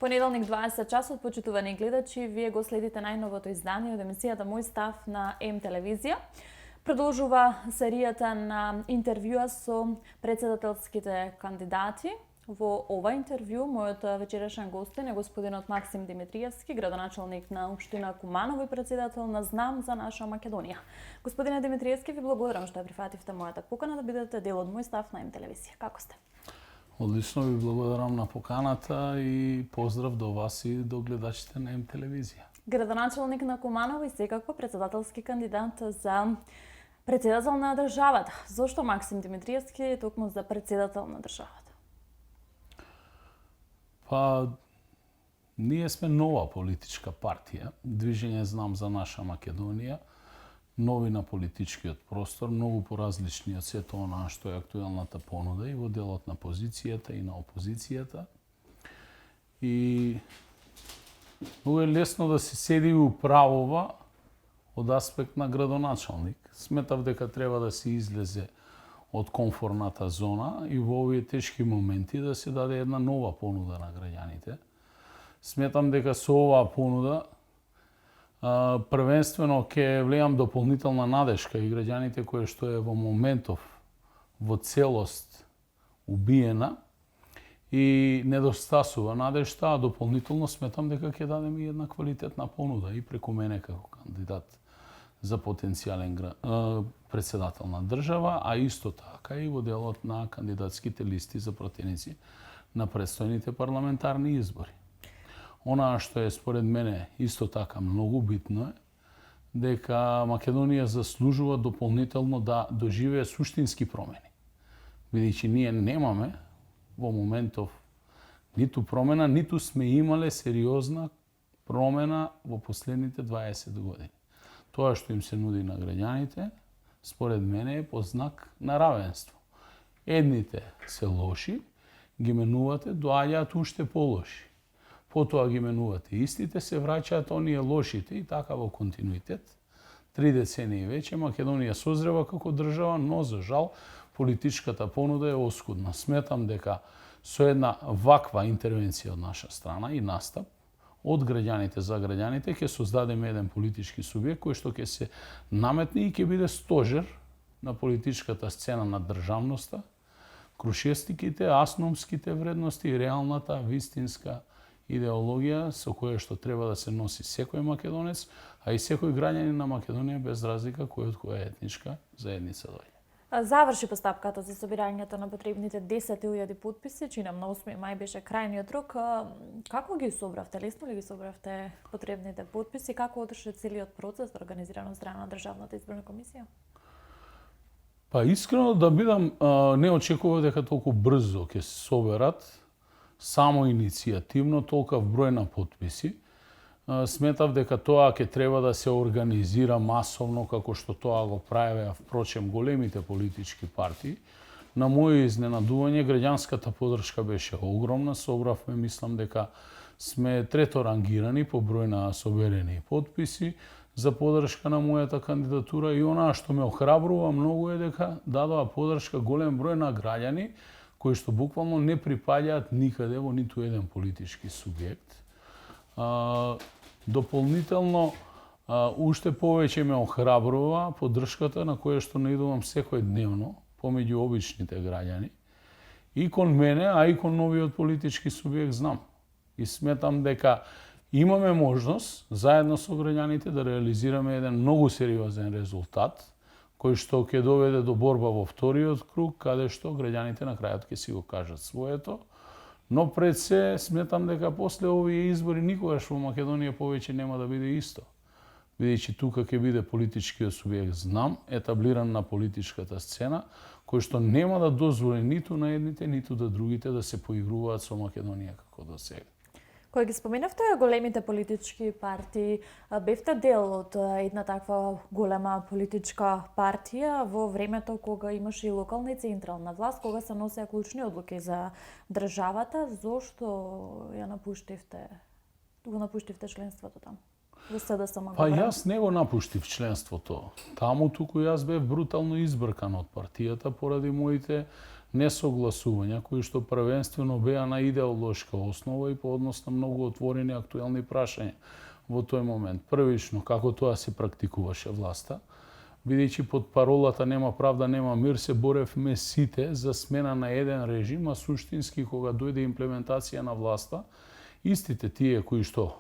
Понеделник 20 часот, почитувани гледачи, вие го следите најновото издание од емисијата Мој став на М телевизија. Продолжува серијата на интервјуа со председателските кандидати. Во ова интервју, мојот вечерашен гостин е господинот Максим Димитриевски, градоначалник на општина Куманово и председател на Знам за наша Македонија. Господине Димитриевски, ви благодарам што ја прифативте мојата покана да бидете дел од Мој став на М телевизија. Како сте? Одлично, ви благодарам на поканата и поздрав до вас и до гледачите на М телевизија. Градоначалник на Куманово и секако председателски кандидат за председател на државата. Зошто Максим Димитриевски е токму за председател на државата? Па, ние сме нова политичка партија, Движење Знам за наша Македонија, нови на политичкиот простор, многу поразлични од сето она што е актуелната понуда и во делот на позицијата и на опозицијата. И многу е лесно да се седи и управува од аспект на градоначалник. Сметав дека треба да се излезе од комфорната зона и во овие тешки моменти да се даде една нова понуда на граѓаните. Сметам дека со оваа понуда првенствено ќе влеам дополнителна надежка и граѓаните кои што е во моментов во целост убиена и недостасува надежта, а дополнително сметам дека ќе дадем и една квалитетна понуда и преку мене како кандидат за потенцијален председател на држава, а исто така и во делот на кандидатските листи за пратеници на предстојните парламентарни избори. Она што е според мене исто така многу битно е дека Македонија заслужува дополнително да доживее суштински промени. Бидејќи ние немаме во моментов ниту промена, ниту сме имале сериозна промена во последните 20 години. Тоа што им се нуди на граѓаните, според мене е по знак на равенство. Едните се лоши, ги менувате, доаѓаат уште полоши. Потоа ги менувате истите, се враќаат оние лошите и така во континуитет. 3 децении веќе Македонија созрева како држава, но за жал политичката понуда е оскудна. Сметам дека со една ваква интервенција од наша страна и настап од граѓаните за граѓаните ќе создадеме еден политички субјект кој што ќе се наметне и ќе биде стожер на политичката сцена на државноста, крушестиките, асномските вредности и реалната вистинска идеологија со која што треба да се носи секој македонец, а и секој граѓанин на Македонија без разлика кој од која етничка заедница дојде. Заврши постапката за собирањето на потребните 10.000 потписи, чина на 8 мај беше крајниот рок. Како ги собравте? Лесно ли ги собравте потребните потписи? Како одржа целиот процес организиран од страна на Државната изборна комисија? Па искрено да бидам, не очекував дека толку брзо ќе се соберат само иницијативно толков број на потписи. Сметав дека тоа ќе треба да се организира масовно, како што тоа го правеа впрочем големите политички партии. На моје изненадување, граѓанската поддршка беше огромна. Собравме, мислам дека сме трето рангирани по број на соберени потписи за поддршка на мојата кандидатура и онаа што ме охрабрува многу е дека дадоа поддршка голем број на граѓани кои што буквално не припаѓаат никаде во ниту еден политички субјект. Дополнително, уште повеќе ме охрабрува поддршката на која што наидувам секојдневно помеѓу обичните граѓани и кон мене, а и кон новиот политички субјект Знам. И сметам дека имаме можност заедно со граѓаните да реализираме еден многу сериозен резултат кој што ќе доведе до борба во вториот круг, каде што граѓаните на крајот ќе си го кажат своето. Но пред се сметам дека после овие избори никогаш во Македонија повеќе нема да биде исто. Бидејќи тука ќе биде политичкиот субјект Знам, етаблиран на политичката сцена, кој што нема да дозволи ниту на едните, ниту да другите да се поигруваат со Македонија како до сега. Кој ги споменавте големите политички партии, бевте дел од една таква голема политичка партија во времето кога имаше и локална и централна власт, кога се носеа клучни одлуки за државата. Зошто го напуштивте членството таму? Во СДСМ? Па јас не го напуштив членството. Таму туку јас бев брутално избркан од партијата поради моите несогласувања кои што првенствено беа на идеолошка основа и по однос на многу отворени актуелни прашања во тој момент. Првично, како тоа се практикуваше власта, бидејќи под паролата нема правда, нема мир, се боревме сите за смена на еден режим, а суштински кога дојде имплементација на власта, истите тие кои што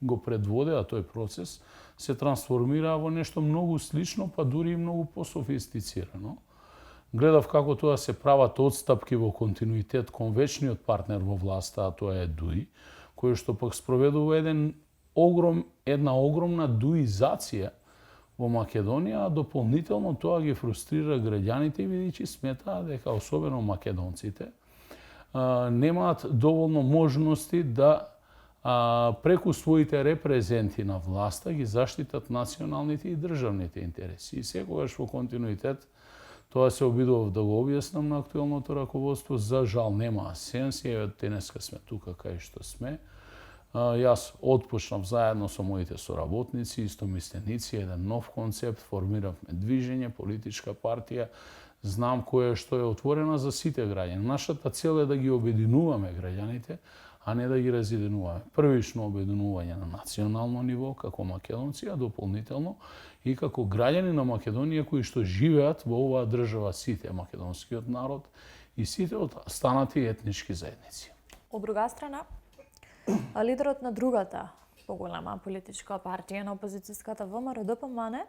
го предводеа тој процес, се трансформираа во нешто многу слично, па дури и многу пософистицирано. Гледав како тоа се прават отстапки во континуитет кон вечниот партнер во власта, а тоа е ДУИ, кој што пак спроведува една огромна дуизација во Македонија, а дополнително тоа ги фрустрира граѓаните, бидејќи сметаат дека особено македонците немаат доволно можности да преку своите репрезенти на власта ги заштитат националните и државните интереси. И секогаш во континуитет тоа се обидував да го објаснам на актуелното раководство, за жал нема сенс, еве денеска сме тука кај што сме. Јас отпочнав заедно со моите соработници, истомисленици, еден нов концепт, формиравме движење, политичка партија, знам која што е отворена за сите граѓани. Нашата цел е да ги обединуваме граѓаните, а не да ги разединуваме. Првично обединување на национално ниво, како македонци, а дополнително и како граѓани на Македонија кои што живеат во оваа држава, сите македонскиот народ и сите останати етнички заедници. Од друга страна, лидерот на другата поголема политичка партија на опозицијската ВМРО-ДПМН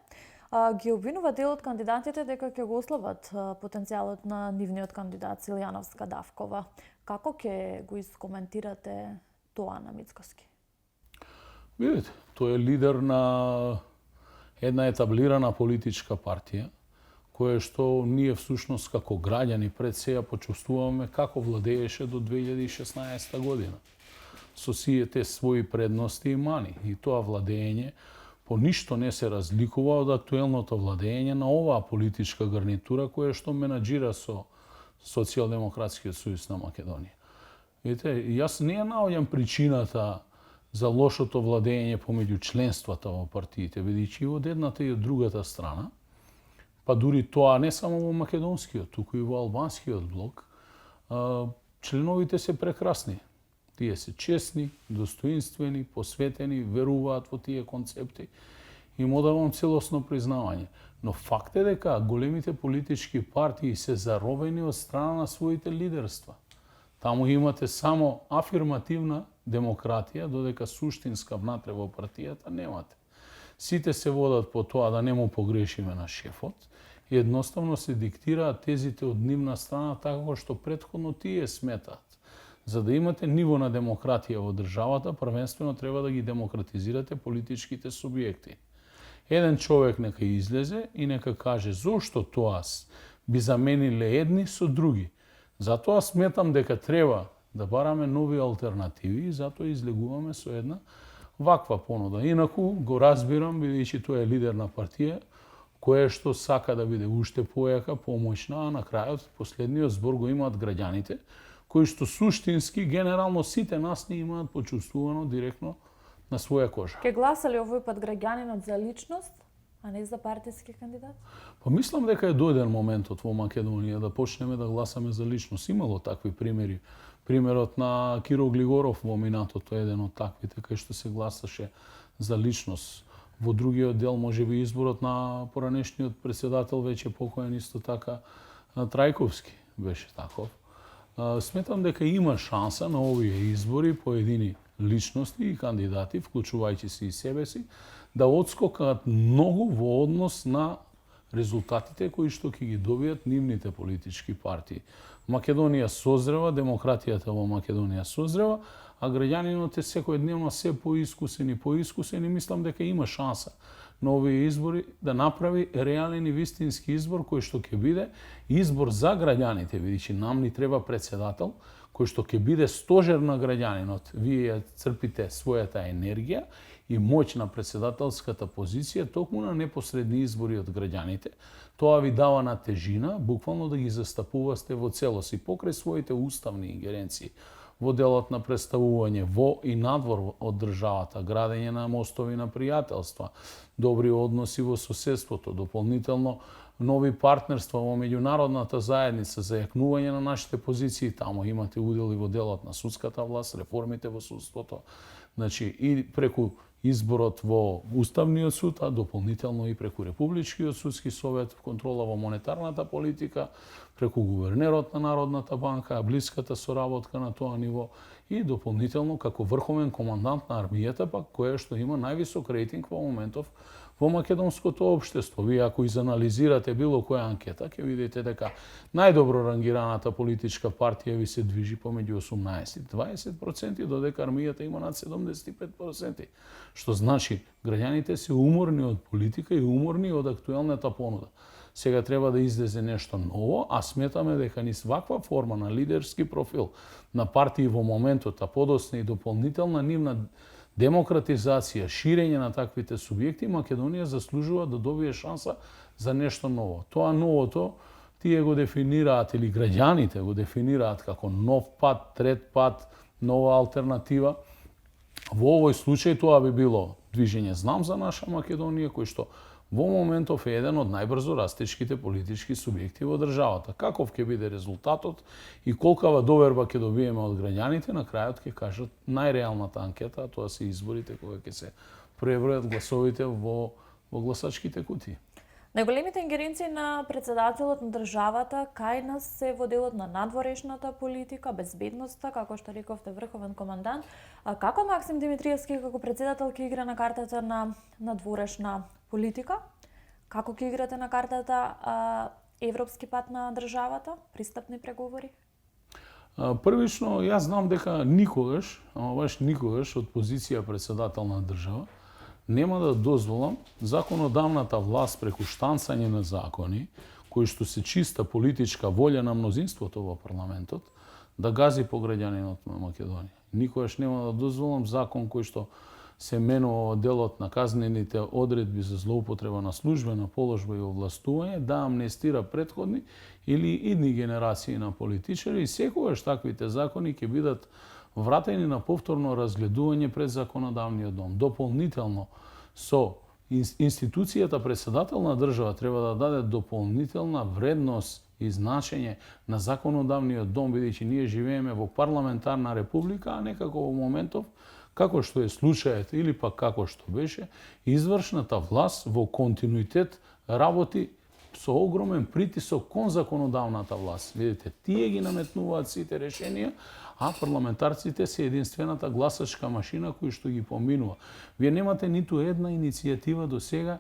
ги обвинува дел од кандидатите дека ќе го ослабат потенцијалот на нивниот кандидат Силјановска Давкова. Како ќе го искоментирате тоа на Мицкоски? Видите, тој е лидер на една етаблирана политичка партија, која што ние всушност како граѓани пред се ја почувствуваме како владееше до 2016 година. Со сите своји предности и мани. И тоа владење по ништо не се разликува од актуелното владење на оваа политичка гарнитура која што менаџира со Социјалдемократскиот сојуз на Македонија. Видите, јас не ја наоѓам причината за лошото владење помеѓу членствата во партиите, бидејќи и од едната и од другата страна, па дури тоа не само во македонскиот, туку и во албанскиот блок, членовите се прекрасни. Тие се честни, достоинствени, посветени, веруваат во тие концепти и му давам целосно признавање. Но факт е дека големите политички партии се заробени од страна на своите лидерства. Таму имате само афирмативна демократија, додека суштинска внатре во партијата немате. Сите се водат по тоа да не му погрешиме на шефот и едноставно се диктираат тезите од нивна страна така што претходно тие сметаат. За да имате ниво на демократија во државата, првенствено треба да ги демократизирате политичките субјекти. Еден човек нека излезе и нека каже зошто тоа би замениле едни со други. Затоа сметам дека треба да бараме нови алтернативи и затоа излегуваме со една ваква понуда. Инаку го разбирам, бидејќи тој е лидер на партија, која што сака да биде уште појака, помоćна, а на крајот последниот збор го имаат граѓаните, кои што суштински, генерално сите нас не имаат почувствувано директно на своја кожа. Ке гласали овој пат граѓанинот за личност, а не за партиски кандидат? Па мислам дека е дојден моментот во Македонија да почнеме да гласаме за личност. Имало такви примери. Примерот на Киро Глигоров во минатото е еден од таквите, кај што се гласаше за личност. Во другиот дел можеби изборот на поранешниот председател, веќе покоен исто така, Трајковски беше таков. Сметам дека има шанса на овие избори поедини личности и кандидати, вклучувајќи се и себе си, да одскокат многу во однос на резултатите кои што ќе ги добијат нивните политички партии. Македонија созрева, демократијата во Македонија созрева, а граѓанинот е секојдневно се поискусен и мислам дека има шанса на овие избори да направи реален и вистински избор кој што ќе биде избор за граѓаните, бидејќи нам ни треба председател кој што ќе биде стожер на граѓанинот. Вие ја црпите својата енергија и моќ на председателската позиција токму на непосредни избори од граѓаните. Тоа ви дава на тежина, буквално да ги застапувате во целост и покрај своите уставни ингеренции во делот на представување во и надвор од државата, градење на мостови на пријателства, добри односи во соседството, дополнително нови партнерства во меѓународната заедница за јакнување на нашите позиции. Таму имате удел и во делот на судската власт, реформите во судството, значи и преку изборот во Уставниот суд, а дополнително и преку Републичкиот судски совет, контрола во монетарната политика, преку гувернерот на Народната банка, блиската соработка на тоа ниво и дополнително како врховен командант на армијата, пак која што има највисок рейтинг во моментов во македонското општество. Вие ако изанализирате било која анкета, ќе видите дека најдобро рангираната политичка партија ви се движи помеѓу 18-20%, додека армијата има над 75%. Што значи, граѓаните се уморни од политика и уморни од актуелната понуда. Сега треба да излезе нешто ново, а сметаме дека низ ваква форма на лидерски профил на партии во моментот, а подосна и дополнителна нивна демократизација, ширење на таквите субјекти, Македонија заслужува да добие шанса за нешто ново. Тоа новото тие го дефинираат или граѓаните го дефинираат како нов пат, трет пат, нова алтернатива. Во овој случај тоа би било движење знам за наша Македонија, кој што во моментов е еден од најбрзо растечките политички субјекти во државата. Каков ќе биде резултатот и колкава доверба ќе добиеме од граѓаните, на крајот ќе кажат најреалната анкета, а тоа се изборите кога ќе се пребројат гласовите во гласачките кутии. Најголемите ингеренции на председателот на државата кај нас се во делот на надворешната политика, безбедноста, како што рековте, врховен командант. А како Максим Димитриевски како председател ќе игра на картата на надворешна политика? Како ќе играте на картата европски пат на државата, пристапни преговори? Првично, јас знам дека никогаш, баш никогаш од позиција председател на држава нема да дозволам законодавната власт преку штанцање на закони, кои што се чиста политичка волја на мнозинството во парламентот, да гази по граѓанинот на Македонија. Никогаш нема да дозволам закон кој што се менува во делот на казнените одредби за злоупотреба на службена положба и овластување, да амнестира претходни или идни генерации на политичари и секогаш таквите закони ќе бидат вратени на повторно разгледување пред законодавниот дом. Дополнително со институцијата председател на држава треба да даде дополнителна вредност и значење на законодавниот дом, бидејќи ние живееме во парламентарна република, а не како во моментов како што е случајот или пак како што беше, извршната власт во континуитет работи со огромен притисок кон законодавната власт. Видите, тие ги наметнуваат сите решенија, а парламентарците се единствената гласачка машина која што ги поминува. Вие немате ниту една иницијатива до сега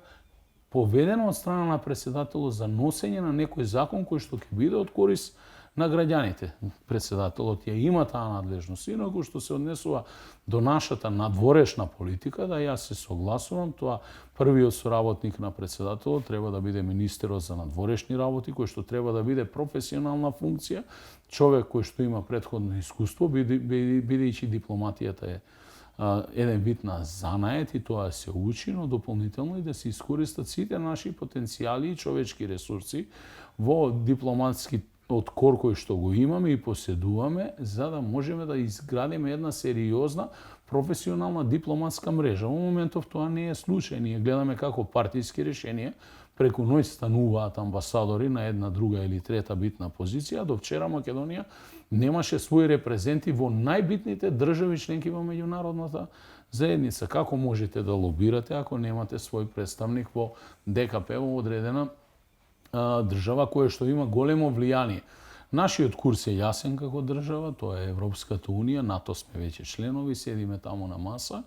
поведена од страна на председателот за носење на некој закон кој што ќе биде од корист на граѓаните. Председателот ја има таа надлежност. Инаку што се однесува до нашата надворешна политика, да јас се согласувам, тоа првиот соработник на председателот треба да биде министерот за надворешни работи, кој што треба да биде професионална функција, човек кој што има претходно искуство, бидејќи дипломатијата е еден вид на занает и тоа се учи, но дополнително и да се искористат сите наши потенцијали и човечки ресурси во дипломатски откор кој што го имаме и поседуваме, за да можеме да изградиме една сериозна професионална дипломатска мрежа. Во моментов тоа не е случај. Ние гледаме како партиски решенија преку ноќ стануваат амбасадори на една, друга или трета битна позиција. До вчера Македонија немаше своји репрезенти во најбитните држави членки во меѓународната заедница. Како можете да лобирате ако немате свој представник во ДКП во одредена држава која што има големо влијание? Нашиот курс е јасен како држава, тоа е Европската унија, НАТО сме веќе членови, седиме таму на маса.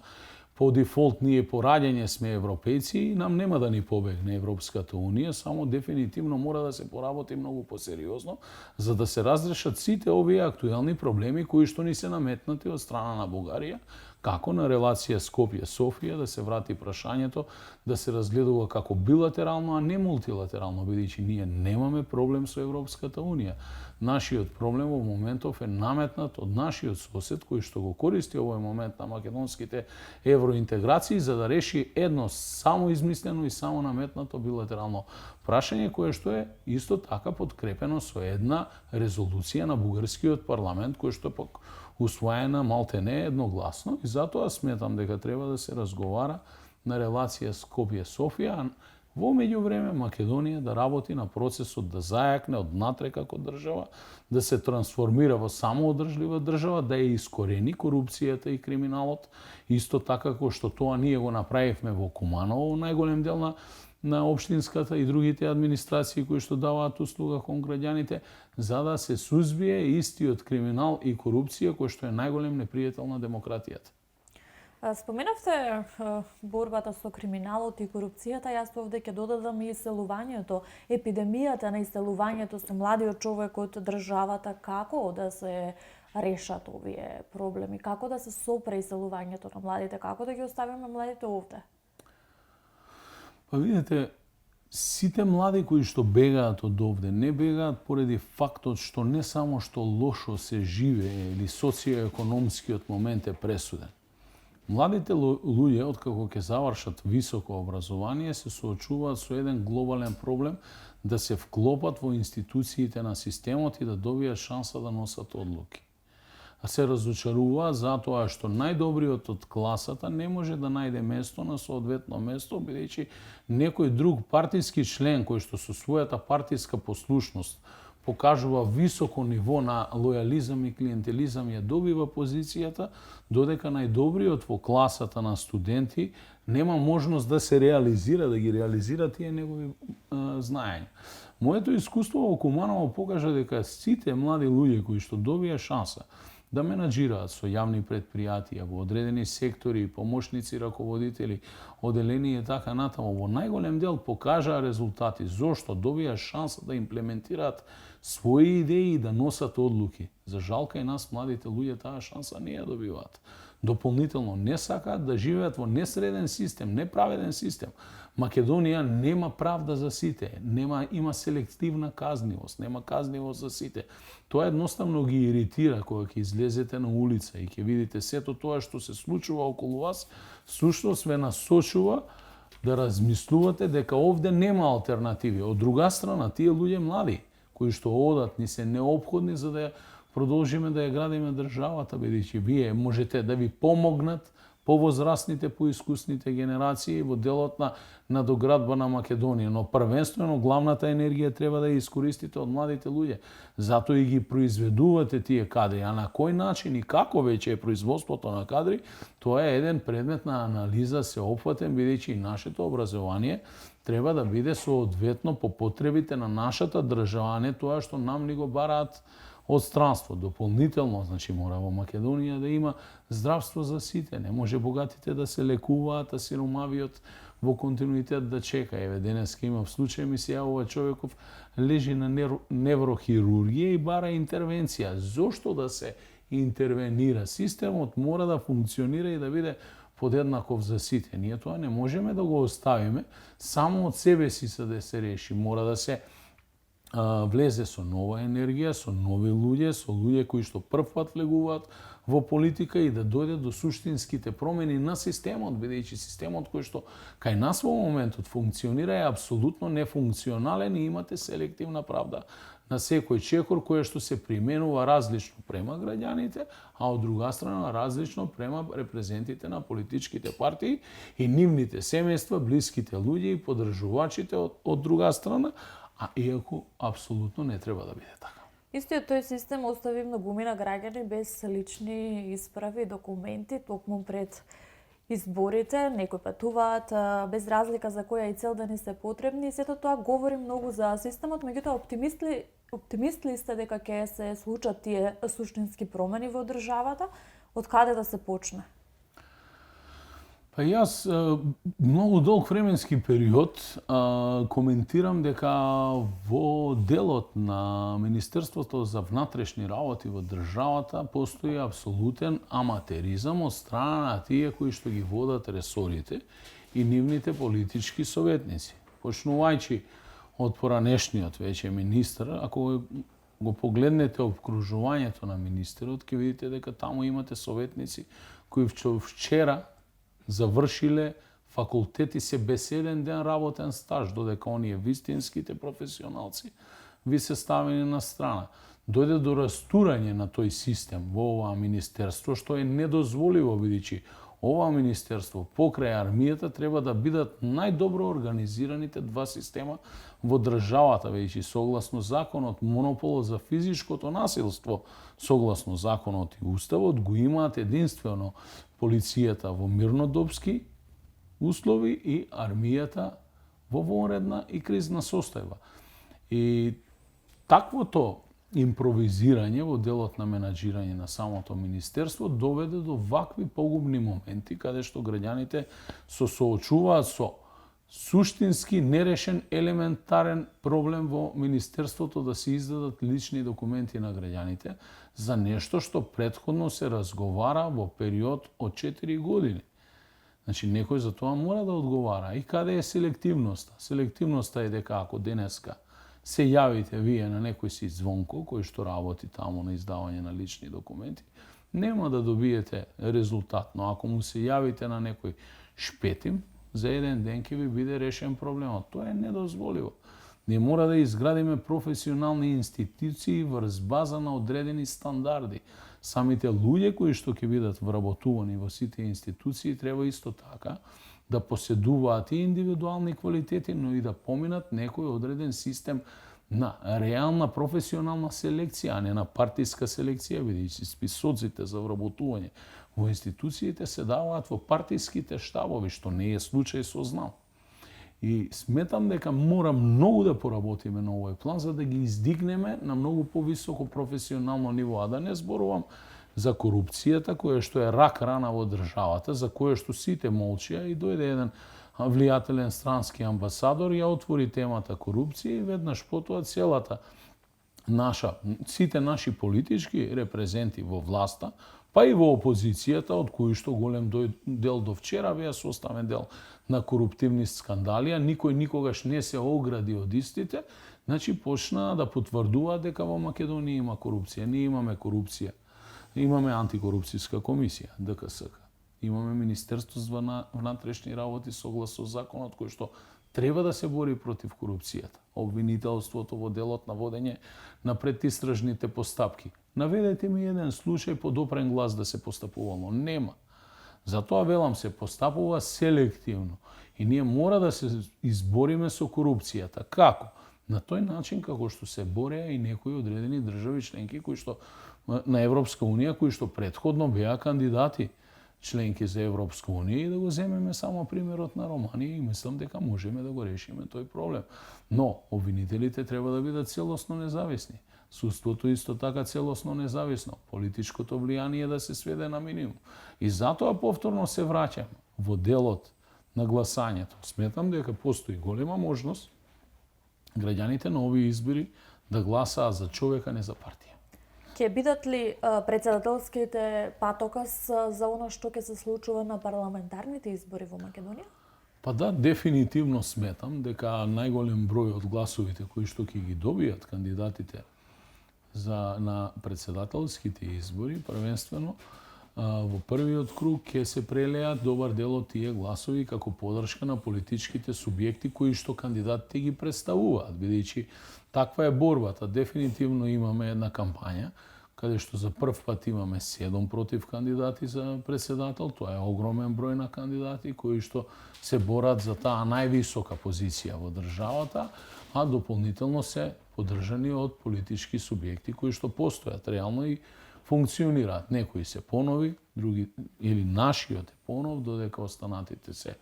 По дефолт ние по раѓање сме европејци и нам нема да ни побегне Европската унија, само дефинитивно мора да се поработи многу посериозно за да се разрешат сите овие актуелни проблеми кои што ни се наметнати од страна на Бугарија, како на релација Скопје-Софија, да се врати прашањето, да се разгледува како билатерално, а не мултилатерално, бидејќи ние немаме проблем со Европската унија. Нашиот проблем во моментов е наметнат од нашиот сосед кој што го користи овој момент на македонските евроинтеграции за да реши едно само измислено и само наметнато билатерално прашање кое што е исто така подкрепено со една резолуција на бугарскиот парламент кој што пак усвоена малте не едногласно и затоа сметам дека треба да се разговара на релација Скопје-Софија, а во меѓувреме Македонија да работи на процесот да зајакне од натре како држава, да се трансформира во самоодржлива држава, да ја искорени корупцијата и криминалот, исто така како што тоа ние го направивме во Куманово, најголем дел на општинската и другите администрации кои што даваат услуга кон граѓаните, за да се сузбие истиот криминал и корупција кој што е најголем непријател на демократијата. Споменавте борбата со криминалот и корупцијата, јас овде ќе додадам и иселувањето, епидемијата на иселувањето со младиот човек од државата, како да се решат овие проблеми, како да се сопре иселувањето на младите, како да ги оставиме младите овде? Па видите, сите млади кои што бегаат од овде, не бегаат поради фактот што не само што лошо се живее или социоекономскиот момент е пресуден. Младите луѓе, откако ќе завршат високо образование, се соочуваат со еден глобален проблем да се вклопат во институциите на системот и да добијат шанса да носат одлуки. А се разочаруваат затоа што најдобриот од класата не може да најде место на соодветно место, бидејќи некој друг партиски член кој што со својата партиска послушност покажува високо ниво на лојализам и клиентелизам ја добива позицијата, додека најдобриот во класата на студенти нема можност да се реализира, да ги реализира тие негови знаења. Моето искуство во Куманово покажа дека сите млади луѓе кои што добија шанса да менаџираат со јавни предпријатија во одредени сектори, помошници, раководители, оделени и така натаму, во најголем дел покажаа резултати. Зошто? Добија шанса да имплементираат своји идеи и да носат одлуки. За жал кај нас младите луѓе таа шанса не ја добиваат. Дополнително не сакаат да живеат во несреден систем, неправеден систем. Македонија нема правда за сите, има селективна казнивост, нема казнивост за сите. Тоа едноставно ги иритира кога ќе излезете на улица и ќе видите сето тоа што се случува околу вас, всушност ве насочува да размислувате дека овде нема алтернативи. Од друга страна, тие луѓе млади кои што одат ни се неопходни за да ја продолжиме да ја градиме државата, бидејќи вие можете да ви помогнат повозрастните, поискусните генерации во делот на доградба на Македонија, но првенствено главната енергија треба да ја искористите од младите луѓе. Затоа и ги произведувате тие кадри, а на кој начин и како веќе е производството на кадри, тоа е еден предмет на анализа сеопфатен, бидејќи и нашето образование треба да биде соодветно по потребите на нашата држава, а не тоа што нам ни го бараат од странство. Дополнително, значи, мора во Македонија да има здравство за сите. Не може богатите да се лекуваат, а сиромавиот во континуитет да чека. Еве, денеска имав случај, ми се јавува човеков, лежи на неврохирургија и бара интервенција. Зошто да се интервенира? Системот мора да функционира и да биде подеднаков за сите. Ние тоа не можеме да го оставиме само од себе си да се реши. Мора да се влезе со нова енергија, со нови луѓе, со луѓе кои што првпат влегуваат во политика и да дојде до суштинските промени на системот, бидејќи системот кој што кај нас во моментот функционира е апсолутно нефункционален и имате селективна правда на секој чекор кој што се применува различно према граѓаните, а од друга страна различно према репрезентите на политичките партии и нивните семејства, блиските луѓе и поддржувачите од друга страна, а иако апсолутно не треба да биде така. Истиот тој систем остави многумина граѓани без лични исправи, документи, токму пред изборите, некои патуваат без разлика за која и цел да ни се потребни. Сето тоа говори многу за системот, меѓутоа оптимистли сте дека ќе се случат тие суштински промени во државата, од каде да се почне? Па јас многу долг временски период коментирам дека во делот на Министерството за внатрешни работи во државата постои апсолутен аматеризам од страна на тие кои што ги водат ресорите и нивните политички советници. Почнувајќи од поранешниот веќе министер, ако го погледнете обкружувањето на министерот, ќе видите дека таму имате советници кои вчера завршиле факултети се без еден ден работен стаж, додека оние вистинските професионалци ви се ставени на страна. дојде до растурање на тој систем во оваа министерство, што е недозволиво, бидејќи ова министерство покрај армијата треба да бидат најдобро организираните два система во државата, веќе согласно законот, монополот за физичкото насилство, согласно законот и уставот, го имаат единствено полицијата во мирнодопски услови и армијата во вонредна и кризна состојба. И таквото импровизирање во делот на менаџирање на самото министерство доведе до вакви погубни моменти каде што граѓаните се соочуваат со суштински нерешен елементарен проблем во министерството да се издадат лични документи на граѓаните за нешто што претходно се разговара во период од 4 години. Значи, некој за тоа мора да одговара. И каде е селективноста? Селективноста е дека ако денеска се јавите вие на некој си Звонко, кој што работи таму на издавање на лични документи, нема да добиете резултат. Но ако му се јавите на некој Шпетим, за еден ден ќе ви биде решен проблемот. Тоа е недозволиво. Ние мора да изградиме професионални институции врз база на одредени стандарди. Самите луѓе кои што ќе бидат вработувани во сите институции треба исто така да поседуваат и индивидуални квалитети, но и да поминат некој одреден систем на реална професионална селекција, а не на партиска селекција, бидејќи списоците за вработување во институциите се даваат во партиските штабови, што не е случај со ЗНАМ. И сметам дека мора многу да поработиме на овој план за да ги издигнеме на многу повисоко професионално ниво, а да не зборувам за корупцијата која што е рак рана во државата, за која што сите молчија и дојде еден влијателен странски амбасадор ја отвори темата корупција и веднаш потоа целата сите наши политички репрезенти во власта, па и во опозицијата, од кои што голем дел до вчера беа составен дел на коруптивни скандали, а никој никогаш не се огради од истите, значи почнаа да потврдуваат дека во Македонија има корупција. Ние имаме корупција. Имаме антикорупцијска комисија, ДКСК. Имаме Министерство за внатрешни работи согласно законот кој што треба да се бори против корупцијата. Обвинителството во делот на водење на предистражните постапки. Наведете ми еден случај по допрен глас да се постапувало. Нема. Затоа велам се постапува селективно. И ние мора да се избориме со корупцијата. Како? На тој начин како што се бореа и некои одредени држави членки кои што на Европска унија, кои што претходно беа кандидати членки за Европска унија, и да го земеме само примерот на Романија и мислам дека можеме да го решиме тој проблем. Но обвинителите треба да бидат целосно независни. Судството исто така целосно независно. Политичкото влијание да се сведе на минимум. И затоа повторно се враќам во делот на гласањето. Сметам дека постои голема можност граѓаните на овие избори да гласаат за човека, не за партија. Ќе бидат ли председателските патокас за оно што ќе се случува на парламентарните избори во Македонија? Па да, дефинитивно сметам дека најголем број од гласовите кои што ќе ги добијат кандидатите на председателските избори, првенствено во првиот круг ќе се прелеат добар дел од тие гласови како поддршка на политичките субјекти кои што кандидатите ги представуваат, бидејќи таква е борбата. Дефинитивно имаме една кампања каде што за прв пат имаме 7 против кандидати за председател. Тоа е огромен број на кандидати кои што се борат за таа највисока позиција во државата, а дополнително се поддржани од политички субјекти кои што постојат реално и функционираат. Некои се понови, други или нашиот е понов, додека останатите се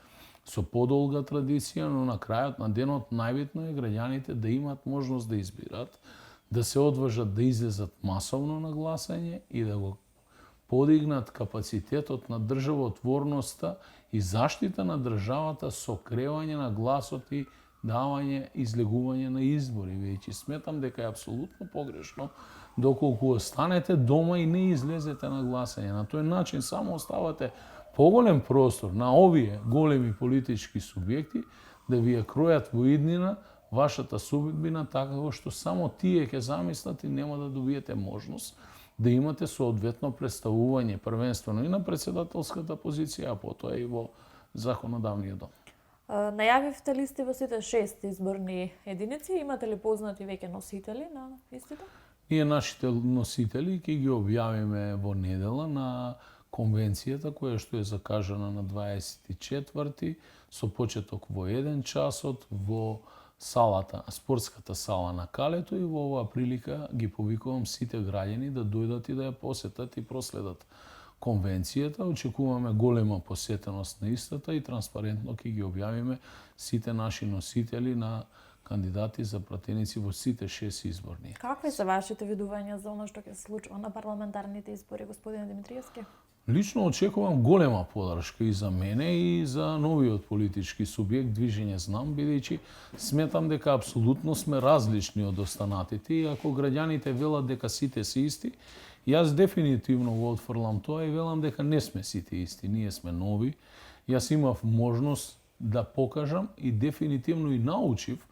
со подолга традиција, но на крајот на денот најбитно е граѓаните да имаат можност да избират, да се одважат да излезат масовно на гласање и да го подигнат капацитетот на државотворноста и заштита на државата со кревање на гласот и давање излегување на избори. Веќе сметам дека е апсолутно погрешно доколку останете дома и не излезете на гласање. На тој начин само оставате поголем простор на овие големи политички субјекти да ви ја кројат во иднина вашата судбина така што само тие ќе замислат и нема да добиете можност да имате соодветно представување првенствено и на председателската позиција, а потоа и во законодавниот дом. Најавивте листи во сите 6 изборни единици, имате ли познати веќе носители на истите? Ние нашите носители ќе ги објавиме во недела на конвенцијата која што е закажана на 24 со почеток во 1 часот во салата, спортската сала на Калето, и во оваа прилика ги повикувам сите граѓани да дојдат и да ја посетат и проследат конвенцијата. Очекуваме голема посетеност на истата и транспарентно ќе ги објавиме сите наши носители на кандидати за пратеници во сите 6 изборни. Какви се вашите видувања за оно што ќе се случува на парламентарните избори, господине Димитриевски? Лично очекувам голема подршка и за мене и за новиот политички субјект Движење Знам, бидејќи сметам дека апсолутно сме различни од останатите, и ако граѓаните велат дека сите се исти, јас дефинитивно го отфрлам тоа и велам дека не сме сите исти, ние сме нови. Јас имав можност да покажам и дефинитивно и научив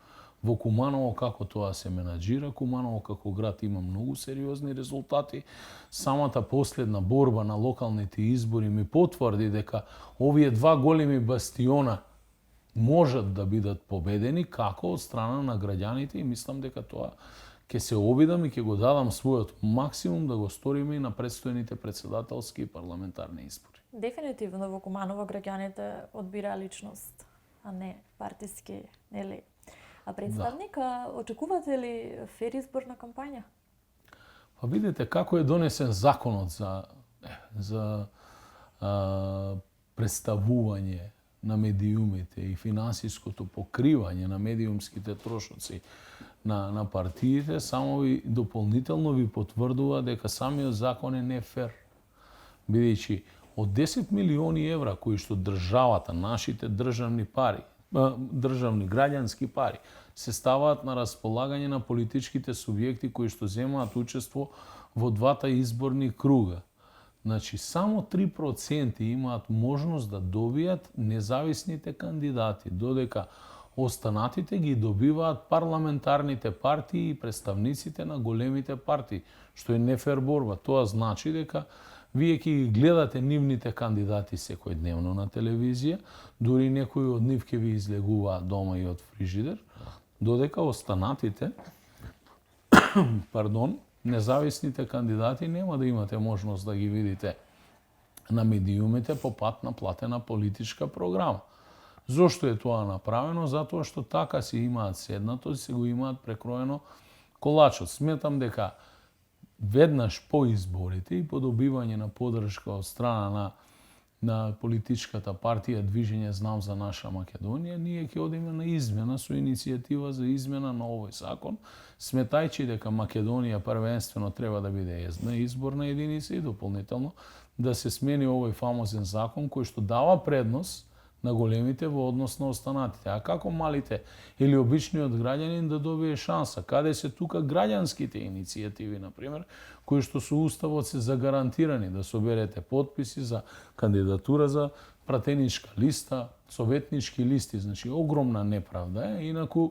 во Куманово како тоа се менаџира. Куманово како град има многу сериозни резултати. Самата последна борба на локалните избори ми потврди дека овие два големи бастиона можат да бидат победени како од страна на граѓаните, и мислам дека тоа ќе се обидам и ќе го дадам својот максимум да го сториме и на предстојните председателски и парламентарни избори. Дефинитивно во Куманово граѓаните одбира личност, а не партиски, нели? А представник, очекувате ли фер изборна кампања? Па видите како е донесен законот за представување на медиумите и финансиското покривање на медиумските трошоци на партиите, само ви дополнително ви потврдува дека самиот закон е не фер. Бидејќи од 10 милиони евра кои што државата, нашите државни пари, државни граѓански пари се ставаат на располагање на политичките субјекти кои што земаат учество во двата изборни круга. Значи, само 3% имаат можност да добијат независните кандидати, додека останатите ги добиваат парламентарните партии и представниците на големите партии, што е нефер борба. Тоа значи дека вие ќе ги гледате нивните кандидати секојдневно на телевизија, дури некои од нив ќе ви излегуваат дома и од фрижидер, додека останатите, независните кандидати нема да имате можност да ги видите на медиумите по пат на платена политичка програма. Зошто е тоа направено? Затоа што така си имаат седнато и се го имаат прекроено колачот. Сметам дека веднаш по изборите и по добивање на поддршка од страна на политичката партија Движење Знам за наша Македонија, ние ќе одиме на измена со иницијатива за измена на овој закон, сметајќи дека Македонија првенствено треба да биде една изборна единица и дополнително да се смени овој фамозен закон кој што дава предност на големите во однос на останатите. А како малите или обичниот граѓанин да добие шанса? Каде се тука граѓанските иницијативи, например, кои што со уставот се загарантирани да соберете потписи за кандидатура за пратеничка листа, советнички листи, значи огромна неправда е. Инаку,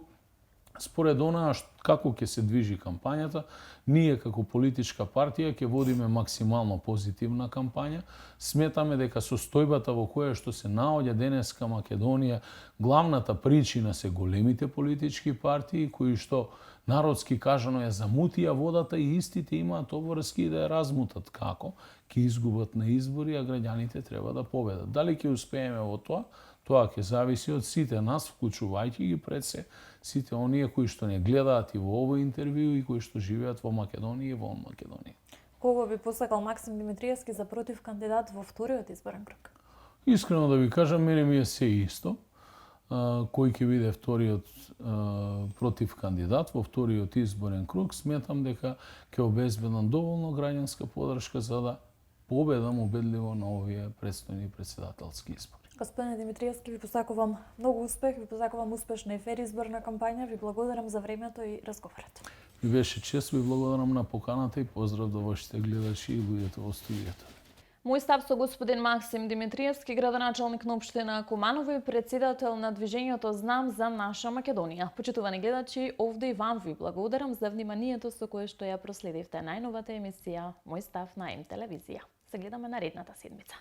според онаа како ќе се движи кампањата, ние како политичка партија ќе водиме максимално позитивна кампања. Сметаме дека состојбата во која што се наоѓа денеска Македонија, главната причина се големите политички партии кои што народски кажано ја замутија водата и истите имаат обврски да ја размутат. Како? Ќе изгубат на избори, а граѓаните треба да победат. Дали ќе успееме во тоа? Тоа ќе зависи од сите нас, вклучувајќи ги пред се сите оние кои што не гледаат и во овој интервју и кои што живеат во Македонија и во Македонија. Кого би посакал Максим Димитриевски за против кандидат во вториот изборен круг? Искрено да ви кажам, мене ми е се исто. Кој ќе биде вториот против кандидат во вториот изборен круг, сметам дека ќе обезбедам доволно граѓанска поддршка за да победам убедливо на овие предстојни председателски избори. Господине Димитриевски, ви посакувам многу успех, ви посакувам успешна и фер изборна кампања, ви благодарам за времето и разговорот. Ми беше чест, ви благодарам на поканата и поздрав до вашите гледачи и луѓето во студиото. Мој став со господин Максим Димитриевски, градоначалник на општина Куманово и председател на Движењето Знам за наша Македонија. Почитувани гледачи, овде и вам ви благодарам за вниманието со кое што ја проследивте најновата емисија Мој став на М телевизија. Се гледаме наредната седмица.